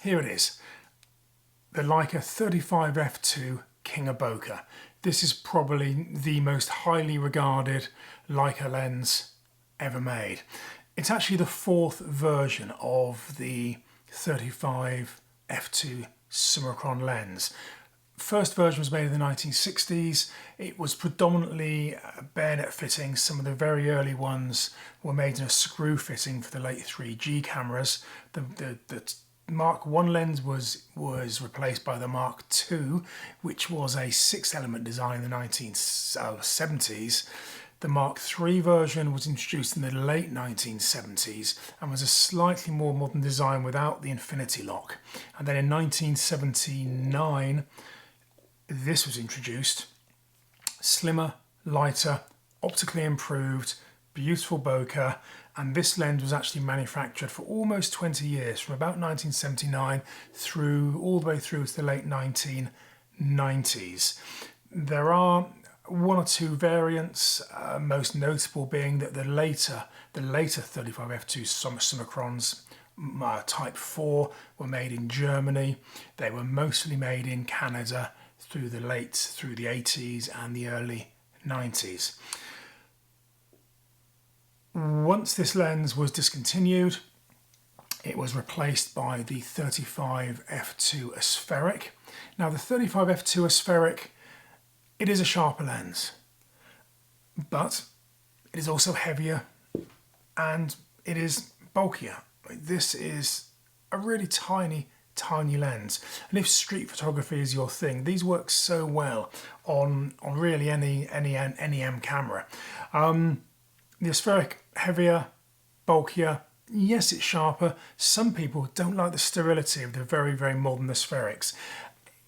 Here it is, the Leica 35 f2 King of Bokeh. This is probably the most highly regarded Leica lens ever made. It's actually the fourth version of the 35 f2 Summicron lens. First version was made in the 1960s. It was predominantly bayonet fitting. Some of the very early ones were made in a screw fitting for the late 3G cameras. The Mark I lens was replaced by the Mark II, which was a 6-element design in the 1970s. The Mark III version was introduced in the late 1970s and was a slightly more modern design without the infinity lock. And then in 1979, this was introduced. Slimmer, lighter, optically improved, beautiful bokeh, and this lens was actually manufactured for almost 20 years, from about 1979 all the way through to the late 1990s. There are one or two variants, most notable being that the later 35 f2 Summicrons Type 4 were made in Germany. They were mostly made in Canada through the 80s and the early 90s. Once this lens was discontinued, it was replaced by the 35 f2 Aspheric. Now the 35 f2 Aspheric, it is a sharper lens, but it is also heavier and it is bulkier. This is a really tiny lens, and if street photography is your thing, these work so well on really any M camera. The Aspheric, heavier, bulkier. Yes, it's sharper. Some people don't like the sterility of the very modern Aspherics.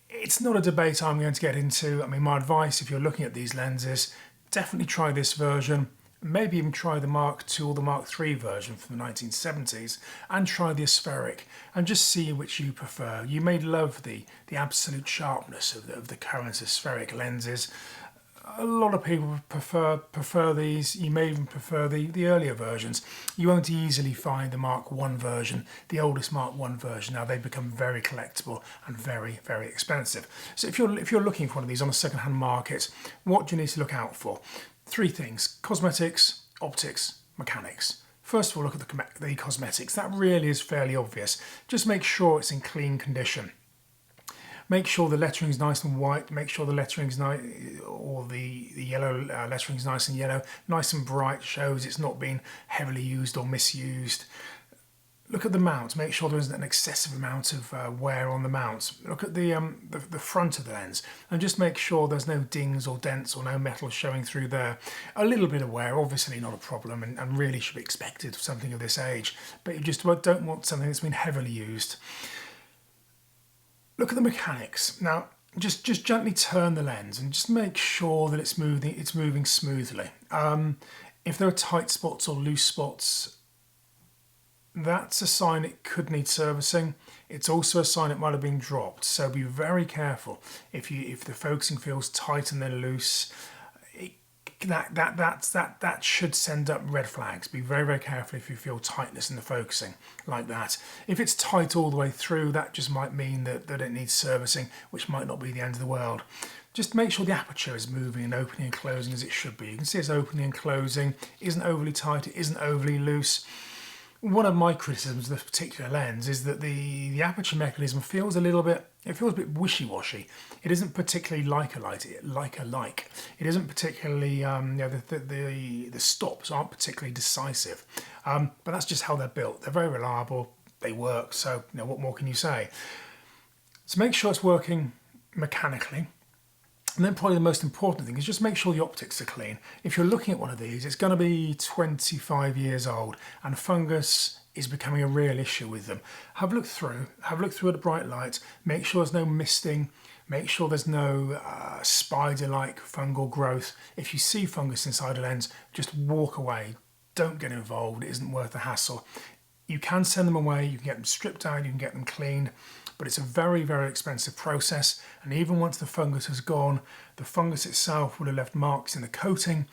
It's not a debate I'm going to get into. I mean, my advice if you're looking at these lenses, definitely try this version. Maybe even try the Mark II or the Mark III version from the 1970s and try the Aspheric and just see which you prefer. You may love the absolute sharpness of the current Aspheric lenses. A lot of people prefer these. You may even prefer the earlier versions. You won't easily find the Mark I version, the oldest Mark I version. Now they've become very collectible and very expensive. So if you're looking for one of these on the second-hand market, what do you need to look out for? Three things: cosmetics, optics, mechanics. First of all, look at the cosmetics. That really is fairly obvious. Just make sure it's in clean condition. Make sure the lettering's nice and white. Make sure the lettering's nice, or the yellow lettering's nice and yellow, nice and bright. Shows it's not been heavily used or misused. Look at the mount. Make sure there isn't an excessive amount of wear on the mount. Look at the front of the lens and just make sure there's no dings or dents or no metal showing through there. A little bit of wear, obviously not a problem, and really should be expected of something of this age, but you just don't want something that's been heavily used. Look at the mechanics. Now, just gently turn the lens and just make sure that it's moving smoothly. If there are tight spots or loose spots, that's a sign it could need servicing. It's also a sign it might have been dropped. So be very careful if the focusing feels tight and then loose. That should send up red flags. Be very careful if you feel tightness in the focusing like that. If it's tight all the way through, that just might mean that it needs servicing, which might not be the end of the world. Just make sure the aperture is moving and opening and closing as it should be. You can see it's opening and closing. It isn't overly tight, it isn't overly loose. One of my criticisms of this particular lens is that the aperture mechanism feels a bit wishy-washy. It isn't particularly Leica-like. It isn't particularly, the stops aren't particularly decisive. But that's just how they're built. They're very reliable, they work, so what more can you say? So make sure it's working mechanically. And then probably the most important thing is just make sure the optics are clean. If you're looking at one of these, it's going to be 25 years old and fungus is becoming a real issue with them. Have a look through at a bright light, make sure there's no misting, make sure there's no spider-like fungal growth. If you see fungus inside a lens, just walk away. Don't get involved, it isn't worth the hassle. You can send them away, you can get them stripped down, you can get them cleaned, but it's a very expensive process, and even once the fungus has gone, the fungus itself would have left marks in the coating,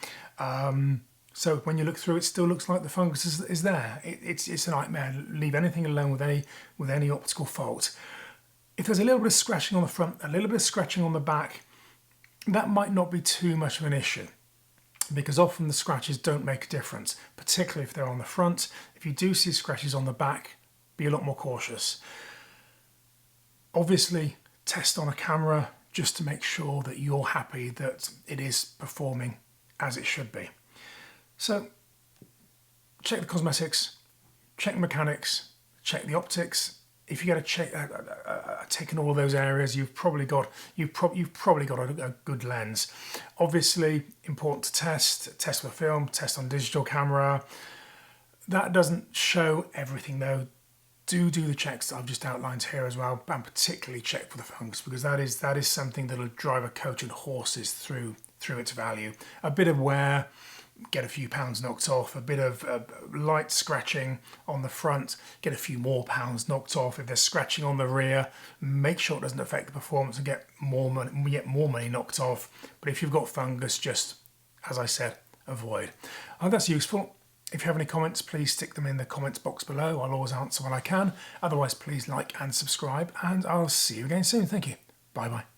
So when you look through, it still looks like the fungus is there. It's a nightmare. Leave anything alone with any optical fault. If there's a little bit of scratching on the front, a little bit of scratching on the back, that might not be too much of an issue, because often the scratches don't make a difference, particularly if they're on the front. If you do see scratches on the back, be a lot more cautious. Obviously, test on a camera just to make sure that you're happy that it is performing as it should be. So check the cosmetics, check the mechanics, check the optics. If you get a check, tick in all of those areas, you've probably got a good lens. Obviously, important to test with film, test on digital camera. That doesn't show everything though. Do the checks that I've just outlined here as well, and particularly check for the fungus, because that is something that'll drive a coach and horses through its value. A bit of wear, get a few pounds knocked off. A bit of light scratching on the front, get a few more pounds knocked off. If there's scratching on the rear, make sure it doesn't affect the performance and get more money knocked off. But if you've got fungus, just, as I said, avoid. I hope that's useful. If you have any comments, please stick them in the comments box below. I'll always answer when I can. Otherwise, please like and subscribe, and I'll see you again soon. Thank you. Bye-bye.